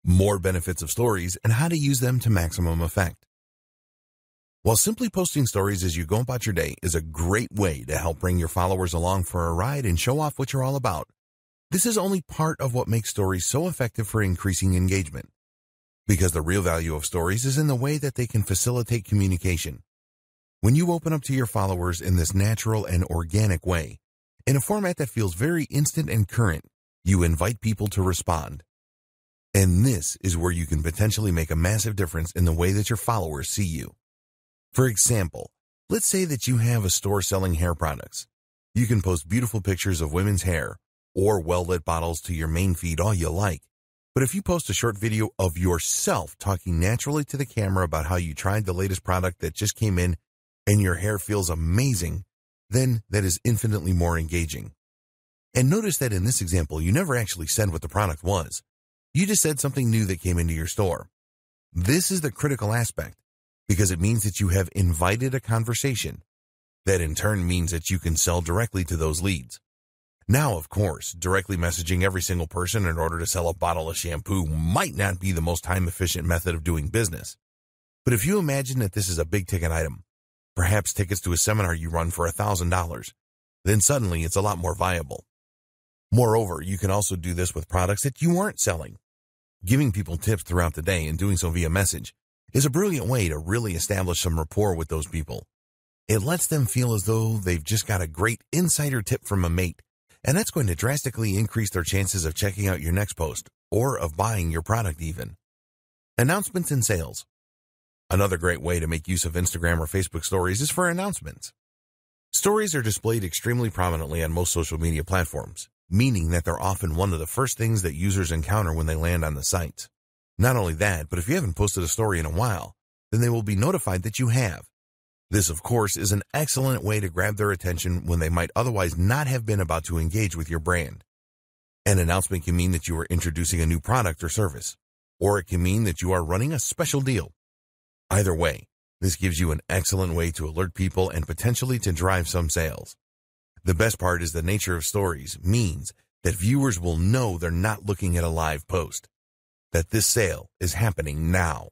more benefits of stories, and how to use them to maximum effect. While simply posting stories as you go about your day is a great way to help bring your followers along for a ride and show off what you're all about, this is only part of what makes stories so effective for increasing engagement. Because the real value of stories is in the way that they can facilitate communication. When you open up to your followers in this natural and organic way, in a format that feels very instant and current, you invite people to respond. And this is where you can potentially make a massive difference in the way that your followers see you. For example, let's say that you have a store selling hair products. You can post beautiful pictures of women's hair or well-lit bottles to your main feed all you like. But if you post a short video of yourself talking naturally to the camera about how you tried the latest product that just came in and your hair feels amazing, then that is infinitely more engaging. And notice that in this example, you never actually said what the product was. You just said something new that came into your store. This is the critical aspect because it means that you have invited a conversation. That in turn means that you can sell directly to those leads. Now, of course, directly messaging every single person in order to sell a bottle of shampoo might not be the most time-efficient method of doing business. But if you imagine that this is a big-ticket item, perhaps tickets to a seminar you run for $1,000, then suddenly it's a lot more viable. Moreover, you can also do this with products that you aren't selling. Giving people tips throughout the day and doing so via message is a brilliant way to really establish some rapport with those people. It lets them feel as though they've just got a great insider tip from a mate, and that's going to drastically increase their chances of checking out your next post or of buying your product even. Announcements and sales. Another great way to make use of Instagram or Facebook stories is for announcements. Stories are displayed extremely prominently on most social media platforms, meaning that they're often one of the first things that users encounter when they land on the site. Not only that, but if you haven't posted a story in a while, then they will be notified that you have. This, of course, is an excellent way to grab their attention when they might otherwise not have been about to engage with your brand. An announcement can mean that you are introducing a new product or service, or it can mean that you are running a special deal. Either way, this gives you an excellent way to alert people and potentially to drive some sales. The best part is the nature of stories means that viewers will know they're not looking at a live post, that this sale is happening now.